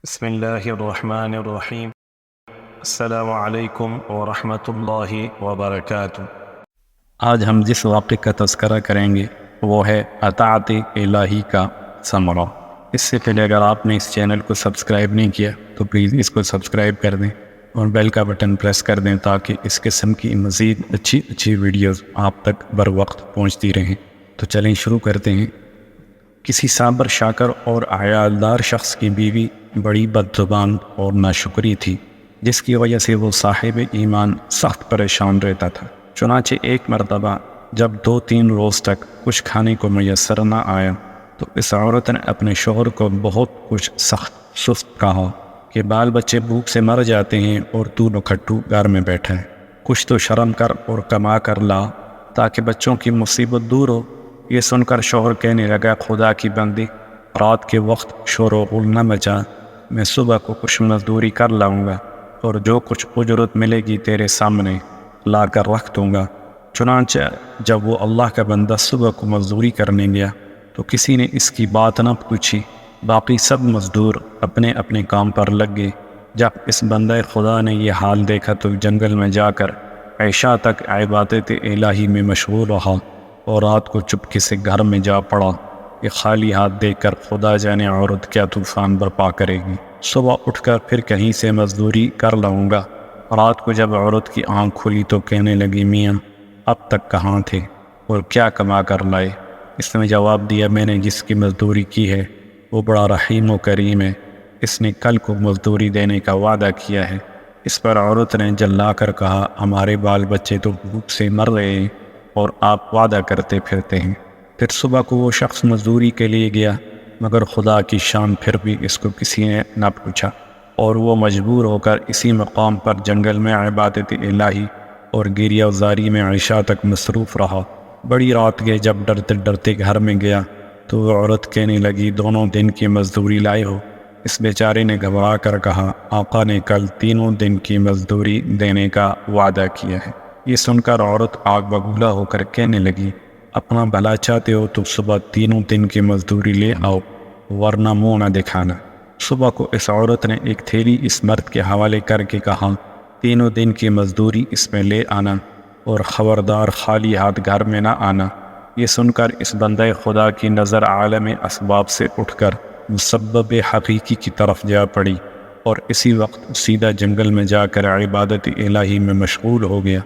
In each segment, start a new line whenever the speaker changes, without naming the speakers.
بسم اللہ الرحمن الرحیم۔ السلام علیکم ورحمۃ اللہ وبرکاتہ۔ آج ہم جس واقعے کا تذکرہ کریں گے وہ ہے اطاعت الہی کا ثمرہ۔ اس سے پہلے اگر آپ نے اس چینل کو سبسکرائب نہیں کیا تو پلیز اس کو سبسکرائب کر دیں اور بیل کا بٹن پریس کر دیں تاکہ اس قسم کی مزید اچھی ویڈیوز آپ تک بر وقت پہنچتی رہیں۔ تو چلیں شروع کرتے ہیں۔ کسی صابر شاکر اور عیالدار شخص کی بیوی بڑی بدزبان اور ناشکری تھی، جس کی وجہ سے وہ صاحب ایمان سخت پریشان رہتا تھا۔ چنانچہ ایک مرتبہ جب 2-3 روز تک کچھ کھانے کو میسر نہ آیا تو اس عورت نے اپنے شوہر کو بہت کچھ سخت سست کہا کہ بال بچے بھوک سے مر جاتے ہیں اور تو نکھٹو گھر میں بیٹھا ہے، کچھ تو شرم کر اور کما کر لا تاکہ بچوں کی مصیبت دور ہو۔ یہ سن کر شوہر کہنے لگا، خدا کی بندی، رات کے وقت شور و غل نہ مچا، میں صبح کو کچھ مزدوری کر لاؤں گا اور جو کچھ اجرت ملے گی تیرے سامنے لا کر رکھ دوں گا۔ چنانچہ جب وہ اللہ کا بندہ صبح کو مزدوری کرنے گیا تو کسی نے اس کی بات نہ پوچھی، باقی سب مزدور اپنے اپنے کام پر لگ گئے۔ جب اس بندہ خدا نے یہ حال دیکھا تو جنگل میں جا کر عشاء تک عبادت الہی میں مشغول رہا اور رات کو چپکے سے گھر میں جا پڑا کہ خالی ہاتھ دیکھ کر خدا جانے عورت کیا طوفان برپا کرے گی۔ صبح اٹھ کر پھر کہیں سے مزدوری کر لاؤں گا۔ رات کو جب عورت کی آنکھ کھلی تو کہنے لگی، میاں اب تک کہاں تھے اور کیا کما کر لائے؟ اس نے جواب دیا، میں نے جس کی مزدوری کی ہے وہ بڑا رحیم و کریم ہے، اس نے کل کو مزدوری دینے کا وعدہ کیا ہے۔ اس پر عورت نے جلا کر کہا، ہمارے بال بچے تو بھوک سے مر رہے ہیں اور آپ وعدہ کرتے پھرتے ہیں۔ پھر صبح کو وہ شخص مزدوری کے لیے گیا، مگر خدا کی شان پھر بھی اس کو کسی نے نہ پوچھا اور وہ مجبور ہو کر اسی مقام پر جنگل میں عبادت الہی اور گریہ وزاری میں عشاء تک مصروف رہا۔ بڑی رات گئے، جب ڈرتے ڈرتے گھر میں گیا تو وہ عورت کہنے لگی، دونوں دن کی مزدوری لائے ہو؟ اس بیچارے نے گھبرا کر کہا، آقا نے کل 3 دن کی مزدوری دینے کا وعدہ کیا ہے۔ یہ سن کر عورت آگ بگولا ہو کر کہنے لگی، اپنا بھلا چاہتے ہو تو صبح 3 دن کی مزدوری لے آؤ ورنہ منہ نہ دکھانا۔ صبح کو اس عورت نے ایک تھیلی اس مرد کے حوالے کر کے کہا، 3 دن کی مزدوری اس میں لے آنا اور خبردار خالی ہاتھ گھر میں نہ آنا۔ یہ سن کر اس بندہ خدا کی نظر عالم اسباب سے اٹھ کر مسبب حقیقی کی طرف جا پڑی اور اسی وقت سیدھا جنگل میں جا کر عبادت الہی میں مشغول ہو گیا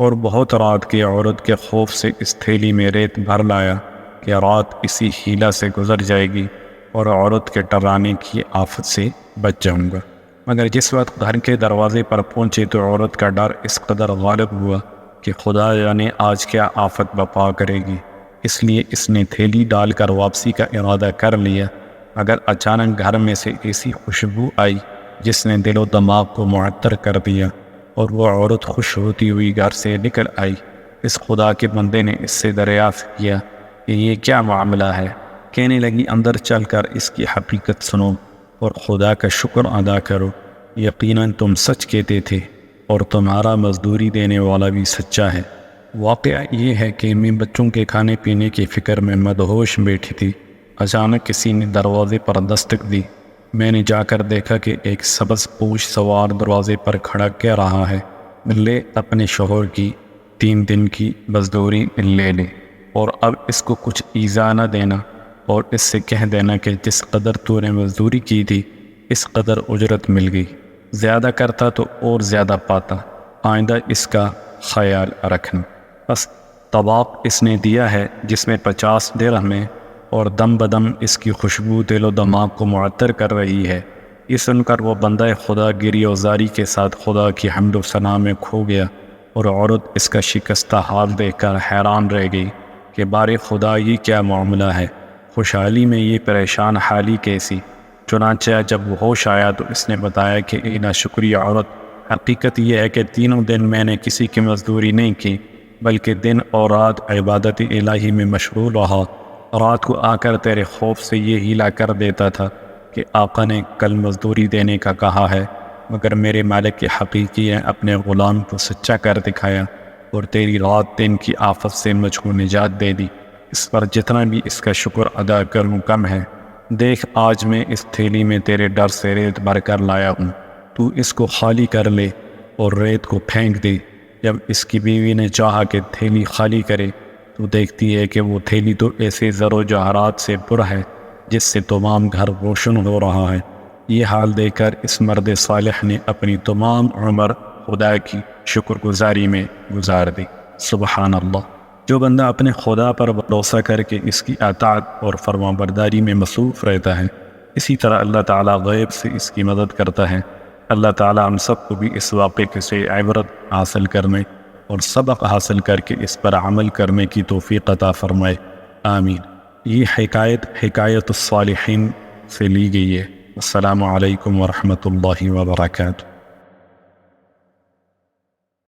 اور بہت رات کی عورت کے خوف سے اس تھیلی میں ریت بھر لایا کہ رات اسی ہیلا سے گزر جائے گی اور عورت کے ٹرانے کی آفت سے بچ جاؤں گا۔ مگر جس وقت گھر کے دروازے پر پہنچے تو عورت کا ڈر اس قدر غالب ہوا کہ خدا جانے آج کیا آفت بپا کرے گی، اس لیے اس نے تھیلی ڈال کر واپسی کا ارادہ کر لیا، مگر اچانک گھر میں سے ایسی خوشبو آئی جس نے دل و دماغ کو معطر کر دیا اور وہ عورت خوش ہوتی ہوئی گھر سے نکل آئی۔ اس خدا کے بندے نے اس سے دریافت کیا کہ یہ کیا معاملہ ہے؟ کہنے لگی، اندر چل کر اس کی حقیقت سنو اور خدا کا شکر ادا کرو، یقیناً تم سچ کہتے تھے اور تمہارا مزدوری دینے والا بھی سچا ہے۔ واقعہ یہ ہے کہ میں بچوں کے کھانے پینے کی فکر میں مدہوش بیٹھی تھی، اچانک کسی نے دروازے پر دستک دی۔ میں نے جا کر دیکھا کہ ایک سبز پوش سوار دروازے پر کھڑا کہہ رہا ہے، لے اپنے شوہر کی 3 دن کی مزدوری لے لے اور اب اس کو کچھ ایذا نہ دینا اور اس سے کہہ دینا کہ جس قدر تو نے مزدوری کی تھی اس قدر اجرت مل گئی، زیادہ کرتا تو اور زیادہ پاتا، آئندہ اس کا خیال رکھنا۔ بس طباق اس نے دیا ہے جس میں 50 درہم ہے اور دم بدم اس کی خوشبو دل و دماغ کو معطر کر رہی ہے۔ یہ سن کر وہ بندہ خدا گریہ وزاری کے ساتھ خدا کی حمد و ثنا میں کھو گیا اور عورت اس کا شکستہ حال دیکھ کر حیران رہ گئی کہ بارے خدا یہ کیا معاملہ ہے، خوشحالی میں یہ پریشان حالی کیسی؟ چنانچہ جب وہ ہوش آیا تو اس نے بتایا کہ اے ناشکری عورت، حقیقت یہ ہے کہ 3 دن میں نے کسی کی مزدوری نہیں کی بلکہ دن اور رات عبادت الہی میں مشغول رہا۔ رات کو آ کر تیرے خوف سے یہ ہیلا کر دیتا تھا کہ آقا نے کل مزدوری دینے کا کہا ہے، مگر میرے مالک کے حقیقی نے اپنے غلام کو سچا کر دکھایا اور تیری رات دن کی آفت سے مجھ کو نجات دے دی۔ اس پر جتنا بھی اس کا شکر ادا کروں کم ہے۔ دیکھ آج میں اس تھیلی میں تیرے ڈر سے ریت بھر کر لایا ہوں، تو اس کو خالی کر لے اور ریت کو پھینک دے۔ جب اس کی بیوی نے چاہا کہ تھیلی خالی کرے تو دیکھتی ہے کہ وہ تھیلی تو ایسے زر و جواہرات سے پر ہے جس سے تمام گھر روشن ہو رہا ہے۔ یہ حال دیکھ کر اس مرد صالح نے اپنی تمام عمر خدا کی شکر گزاری میں گزار دی۔ سبحان اللہ۔ جو بندہ اپنے خدا پر بھروسہ کر کے اس کی اطاعت اور فرما برداری میں مصروف رہتا ہے، اسی طرح اللہ تعالیٰ غیب سے اس کی مدد کرتا ہے۔ اللہ تعالیٰ ہم سب کو بھی اس واقعے سے عبرت حاصل کرنے اور سبق حاصل کر کے اس پر عمل کرنے کی توفیق عطا فرمائے، آمین۔ یہ حکایت الصالحین سے لی گئی ہے۔ السلام علیکم ورحمۃ اللہ وبرکاتہ۔